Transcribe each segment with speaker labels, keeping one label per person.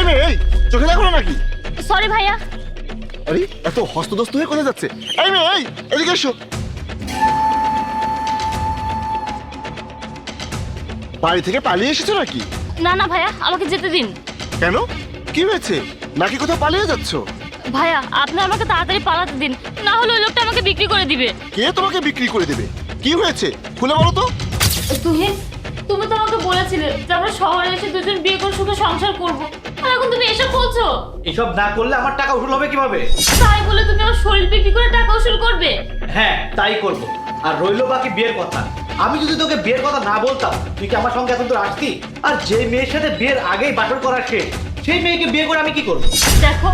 Speaker 1: মেয়ে, এই চোখে দেখো না নাকি?
Speaker 2: সরি ভাইয়া।
Speaker 1: আরে এত হস্তদস্ত হয়ে কোথায় যাচ্ছে? এই মেয়ে, এই এদিকে এসো। বাড়ি থেকে পালিয়ে এসেছো নাকি?
Speaker 2: না না ভাইয়া, আমাকে যেতে দিন।
Speaker 1: কেন, কি হয়েছে? নাকি কোথাও পালিয়ে যাচ্ছ?
Speaker 2: ভাইয়া আপনি আমাকে তাড়াতাড়ি পালাতে দিন, না হলে ওই লোকটা আমাকে বিক্রি করে দিবে।
Speaker 1: কে তোমাকে বিক্রি করে দেবে? কি হয়েছে খুলে বলো তো।
Speaker 2: তুহিন, তুমি তো আমাকে বলেছিলে যে আমরা শহরে এসে দুজন বিয়ে করে সুখে সংসার করব, আর এখন তুমি এসব বলছো?
Speaker 3: এসব না করলে আমার টাকা উসুল হবে কিভাবে?
Speaker 2: তাই বলে তুমি আমার শরীর বিক্রি করে টাকা উসুল করবে?
Speaker 3: হ্যাঁ তাই করব। আর রইলো বাকি বিয়ের কথা। আমি যদি তোকে বিয়ের কথা না বলতাম, তুই কি আমার সঙ্গে এখন তোর আসতি? আর যে মেয়ের সাথে বিয়ের আগেই বাসর করা শেষ, সেই মেয়েকে বিয়ে করে আমি কি করব?
Speaker 2: দেখো,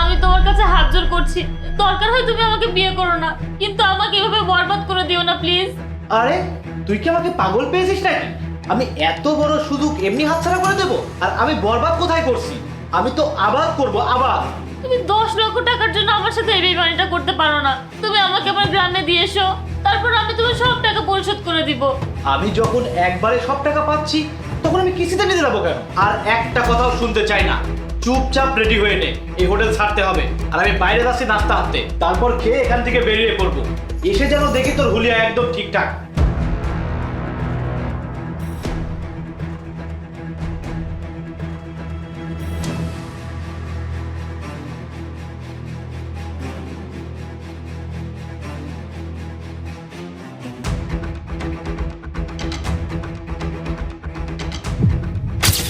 Speaker 2: আমি তোমার কাছে হাত জোড় করছি, দরকার হয় তুমি আমাকে বিয়ে করো না, কিন্তু আমাকে এভাবে বরবাদ করে দিও না প্লিজ।
Speaker 3: আরে তুই কি আমাকে পাগল পেয়েছিস নাকি? আমি এত বড় সুযোগ এমনি হাতছাড়া করে দেবো? আর আমি বরবাদ কোথায় করছি? আমি তো আবাদ করব, আবাদ।
Speaker 2: তুমি 10 লক্ষ টাকার জন্য আমার সাথে এই বেইমানিটা করতে পারো না। তুমি আমাকে আমার গ্রামে দিয়ে এসো, তারপর আমি তোমার সব টাকা পরিশোধ করে দিব।
Speaker 3: আমি যখন একবারে সব টাকা পাচ্ছি, তখন আমি কিস্তিতে নিতে যাবো কেন? আর একটা কথাও শুনতে চাই না। চুপচাপ রেডি হয়ে নে, এই হোটেল ছাড়তে হবে। আর আমি বাইরে যাচ্ছি নাস্তা আনতে, তারপর খেয়ে এখান থেকে বেরিয়ে পড়বো। এসে যেন দেখি তোর হুলিয়া একদম ঠিকঠাক।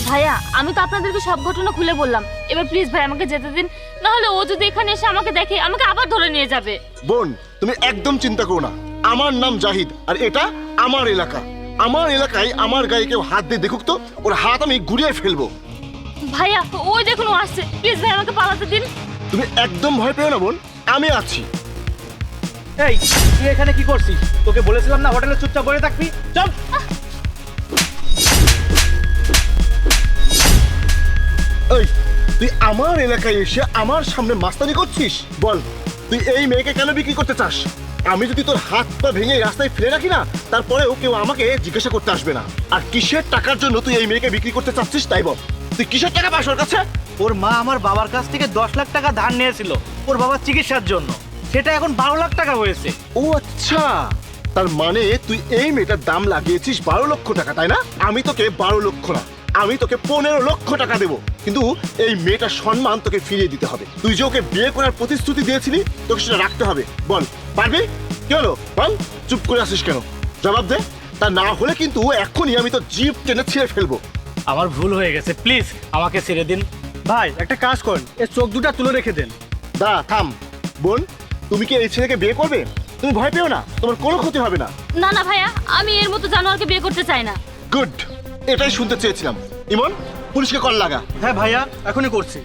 Speaker 2: ভাইয়া আমি তো আপনাদেরকে সব ঘটনা খুলে বললাম, এবার প্লিজ ভাই আমাকে যেতে দিন, না হলে ও যদি এখানে এসে আমাকে দেখে আমাকে আবার ধরে নিয়ে যাবে।
Speaker 1: বোন, তুমি একদম চিন্তা করো না। আমার নাম জাহিদ, আর এটা আমার এলাকা। আমার এলাকায় আমার গায়ে কেউ হাত দিয়ে দেখুক তো, ওর হাত আমি গুড়িয়ে ফেলবো।
Speaker 2: ভাইয়া ওই দেখুন ও আসছে, প্লিজ ভাই আমাকে পালাতে দিন।
Speaker 1: তুমি একদম ভয় পেও না বোন, আমি আছি।
Speaker 3: এই তুই এখানে কি করছিস? তোকে বলেছিলাম না হোটেলে চুপচাপ বসে থাকবি? চল।
Speaker 1: এই তুই আমার এলাকায় এসে আমার সামনে মাস্তানি করছিস? বল, তুই এই মেয়েকে কেন বিক্রি করতে চাস? আমি যদি তোর হাত পা ভেঙে রাস্তায় ফেলে রাখি না, তারপরেও কেউ আমাকে জিজ্ঞাসা করতে আসবে না। আর কিসের টাকার জন্য তুই এই মেয়েকে বিক্রি করতে চাচ্ছিস তাই বল। তুই কিসের টাকা পাস ওর কাছে?
Speaker 3: ওর মা আমার বাবার কাছ থেকে 10 লাখ টাকা ধার নিয়েছিল ওর বাবার চিকিৎসার জন্য, সেটা এখন 12 লাখ টাকা হয়েছে।
Speaker 1: ও আচ্ছা, তার মানে তুই এই মেয়েটার দাম লাগিয়েছিস 12 লক্ষ টাকা, তাই না? আমি তোকে 12 লক্ষ না, আমি তোকে 15 লক্ষ টাকা দেবো, কিন্তু এই মেয়েটার সম্মান তোকে ফিরিয়ে দিতে হবে। তুই যে ওকে বিয়ে করার প্রতিশ্রুতি দিয়েছিলি, তোকে সেটা রাখতে হবে। বল, পারবি? কি হলো বল, চুপ করে আসিস কেন? জবাব দে, তা না হলে কিন্তু এখনই আমি তো জিভ টেনে ছিঁড়ে ফেলবো।
Speaker 3: আমার ভুল হয়ে গেছে, প্লিজ আমাকে ছেড়ে দিন।
Speaker 4: ভাই একটা কাজ করেন, এর চোখ দুটা তুলে রেখে দেন।
Speaker 1: দা থাম। বোন, তুমি কি এই ছেলেকে বিয়ে করবে? তুমি ভয় পেও না, তোমার কোনো ক্ষতি হবে না।
Speaker 2: না না ভাইয়া, আমি এর মতো জানোয়ারকে বিয়ে করতে চাই না।
Speaker 1: গুড, এটাই শুনতে চেয়েছিলাম। ইমন, পুলিশকে কল লাগা।
Speaker 4: হ্যাঁ ভাইয়া, এখনই করছি।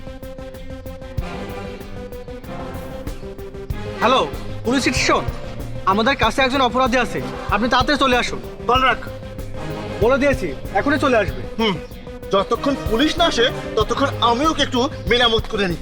Speaker 4: হ্যালো পুলিশ স্টেশন, আমাদের কাছে একজন অপরাধী আছে, আপনি তাড়াতাড়ি চলে আসুন।
Speaker 1: কল রাখ।
Speaker 4: বলে দিয়েছি এখনই চলে আসবে।
Speaker 1: যতক্ষণ পুলিশ না আসে ততক্ষণ আমি ওকে একটু মেরামত করে নিই।